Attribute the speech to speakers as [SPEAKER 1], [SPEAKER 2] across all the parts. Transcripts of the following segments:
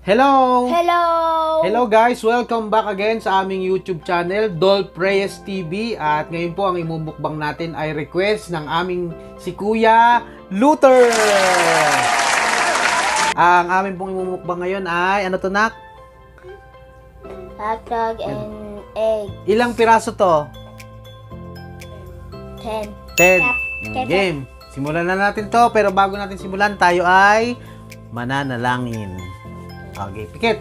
[SPEAKER 1] Hello!
[SPEAKER 2] Hello!
[SPEAKER 1] Hello guys! Welcome back again sa aming YouTube channel, Dolph Reyes TV. At ngayon po ang imumukbang natin ay request ng aming si Kuya Luther! Ang aming pong imumukbang ngayon ay, ano to nak?
[SPEAKER 2] Hotdog and egg.
[SPEAKER 1] Ilang piraso to?
[SPEAKER 2] 10.
[SPEAKER 1] 10. Game! Simulan na natin to, pero bago natin simulan, tayo ay mananalangin. Okay, pikit.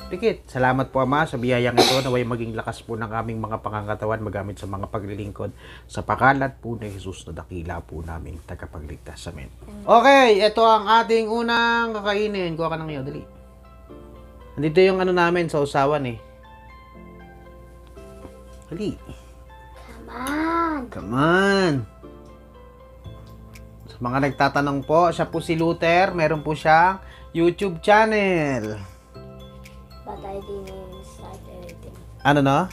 [SPEAKER 1] Pikit. Salamat po Ama sa biyayang ito naway maging lakas po ng aming mga pangangatawan magamit sa mga paglilingkod sa pakalat po ni Jesus na dakila po naming tagapagligtas. Amen. Okay, ito ang ating unang kakainin. Kuha ka ng iyo, dali. Nandito yung ano namin sa usawan eh. Dali.
[SPEAKER 2] Come on!
[SPEAKER 1] Come on. Sa mga nagtatanong po, siya po si Luther. Meron po siyang YouTube channel.
[SPEAKER 2] But I didn't start everything.
[SPEAKER 1] Ano na?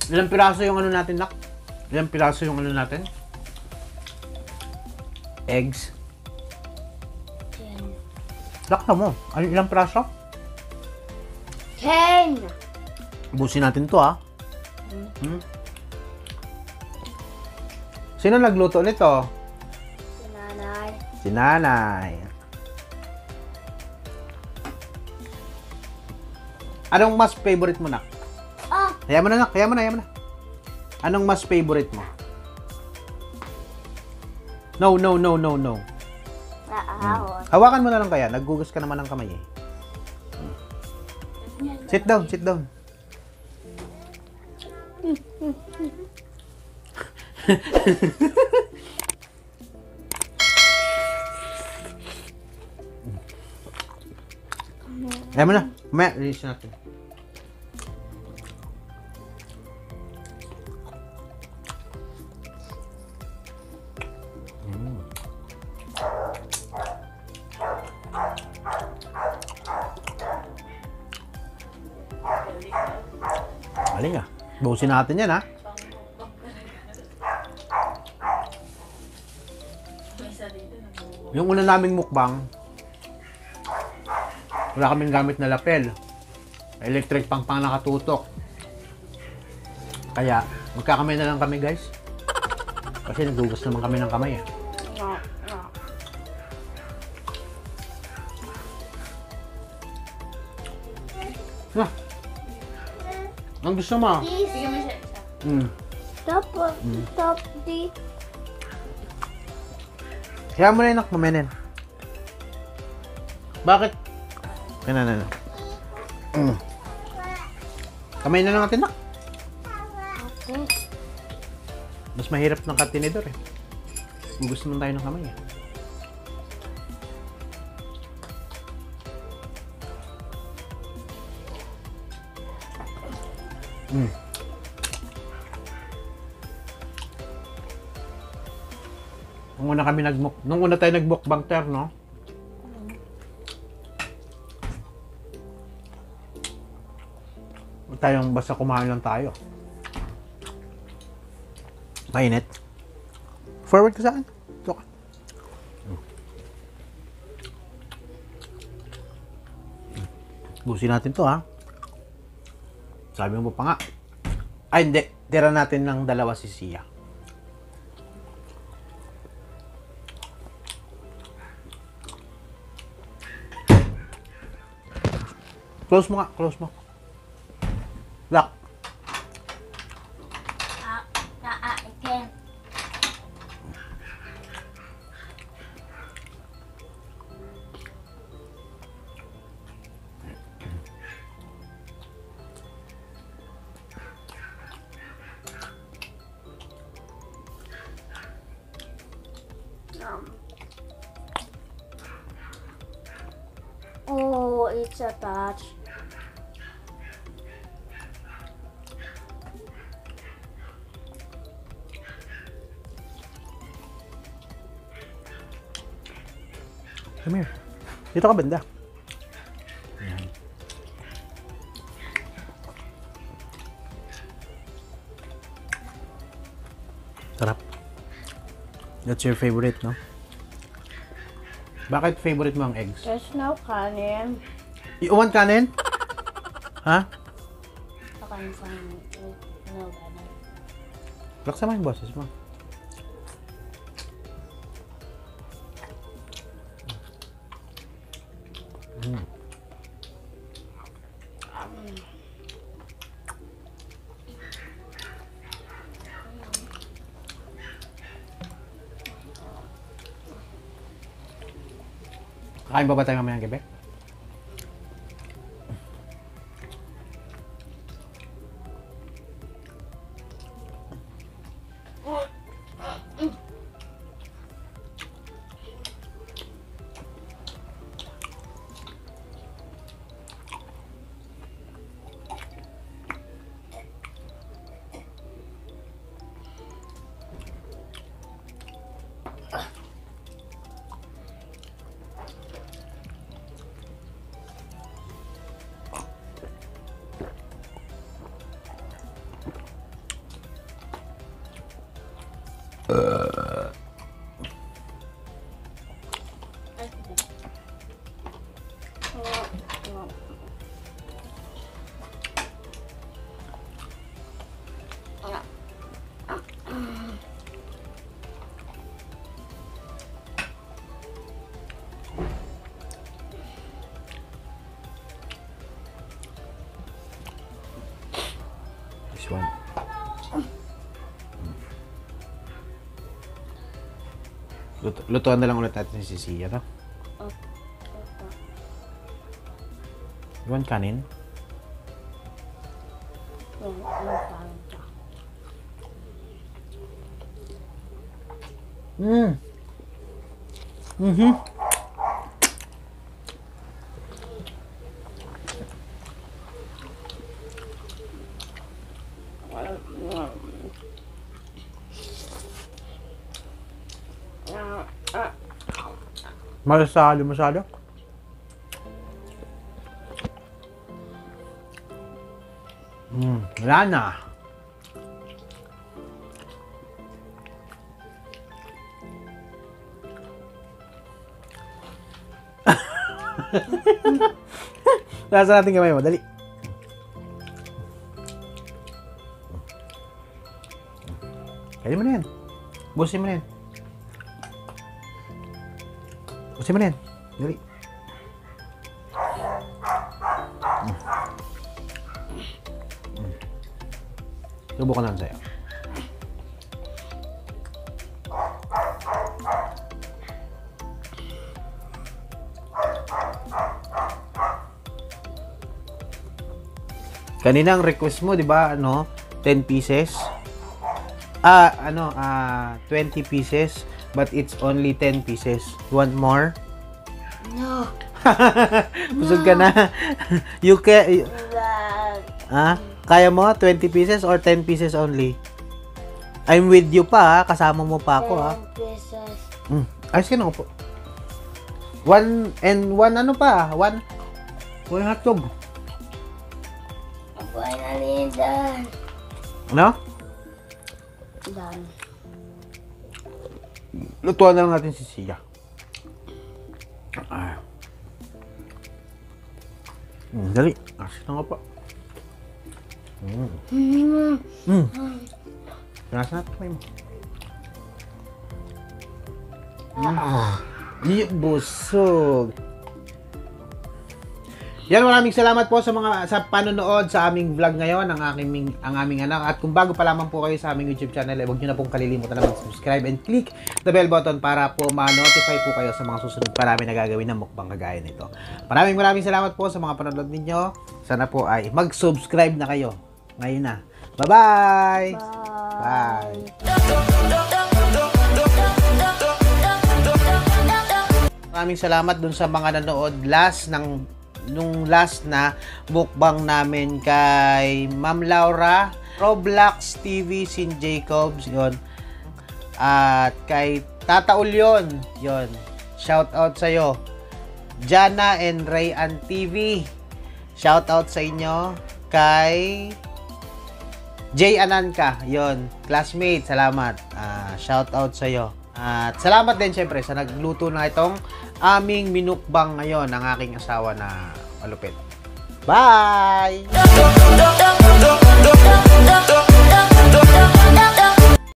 [SPEAKER 1] Ilang piraso yung ano natin, Nak? Ilang piraso yung ano natin? Eggs.
[SPEAKER 2] 10.
[SPEAKER 1] Lakta mo. Ano, ilang piraso?
[SPEAKER 2] 10!
[SPEAKER 1] Busin natin to, ha? Sino nagluto nito?
[SPEAKER 2] Si nanay.
[SPEAKER 1] Si nanay. Anong mas favorite mo, Nak?
[SPEAKER 2] Ah!
[SPEAKER 1] Kaya mo na, Nak. Kaya mo na. Anong mas favorite mo? No.
[SPEAKER 2] Naahon.
[SPEAKER 1] Hawakan mo na lang kaya. Naggugas ka naman ng kamay eh. Sit down. Ayan mo na. Mamaya, release natin. Galing ah. Busin natin yan ha. Yung una naming mukbang, wala kaming gamit na lapel. Electric pang nakatutok. Kaya, magkakamay na lang kami guys. Kasi nagdugas naman kami ng kamay eh. Ang gusto mo?
[SPEAKER 2] Bigyan mo siya isa. Stop the...
[SPEAKER 1] Kaya mo na yung nakmamenen. Bakit? Kaya na. Kamay na lang natin nak.
[SPEAKER 2] Okay.
[SPEAKER 1] Mas mahirap ng katinidor eh. Gusto naman tayo ng kamay eh. Nung una tayo nagmukbang ter, no? Tayong basta kumain lang tayo. Mainit. Forward ka sa akin. Ito ka. Busin natin to ha. Sabi mo pa nga. Ay hindi. Tira natin ng dalawa si Sia. Close mo nga. Close mo. Lock.
[SPEAKER 2] I can't. Oh, it's attached.
[SPEAKER 1] Come here. Dito ka banda. Sarap. That's your favorite, no? Bakit favorite mo ang eggs?
[SPEAKER 2] There's no kanin.
[SPEAKER 1] You want kanin? Ha?
[SPEAKER 2] Kanin sa no kanin.
[SPEAKER 1] Laksa mo yung boses mo. Kakain pa ba tayo mamayang gabi? This one. Lutuan na lang ulit natin si Sia, no? You want kanin? Mm-hmm. Masyado. Wala na. Lasa natin kamay mo, dali. Kaya mo na yan. Busin mo na yan. Busin mo na yan. Dali. Subukan lang sa'yo. Kanina ang request mo, di ba, 10 pieces? 20 pieces, but it's only 10 pieces. You want more?
[SPEAKER 2] No.
[SPEAKER 1] Busog ka na. You can... Kaya mo 20 pieces or 10 pieces only? I'm with you pa, kasama mo pa ako,
[SPEAKER 2] 10 pesos.
[SPEAKER 1] Ayos ka na po. One ano pa? One hotdog.
[SPEAKER 2] Buhay na rin done.
[SPEAKER 1] Ano?
[SPEAKER 2] Done.
[SPEAKER 1] Lutuan na lang natin si Sia. Dali. Asin na nga pa. Nasa natin kayo mo. Di busog. Yan, maraming salamat po sa panonood sa aming vlog ngayon, ang aming anak. At kung bago pa lamang po kayo sa aming YouTube channel, huwag nyo na pong kalilimutan na mag-subscribe and click the bell button para po ma-notify po kayo sa mga susunod pa namin na gagawin na mukbang kagaya nito. Maraming salamat po sa mga panonood ninyo. Sana po ay mag-subscribe na kayo. Ngayon na. Bye-bye! Bye! Maraming salamat dun sa mga nanood nung last na mukbang namin kay Ma'am Laura, Roblox TV, Sin Jacobs, yon. At kay Tata Ulyon, yon. Shout out sa iyo. Jana and Rayan TV. Shout out sa inyo kay Jay Ananka, yon, classmate, salamat. Shout out sa iyo. At salamat din syempre sa nagluto na itong aming minukbang ngayon ng aking asawa na malupit. Bye!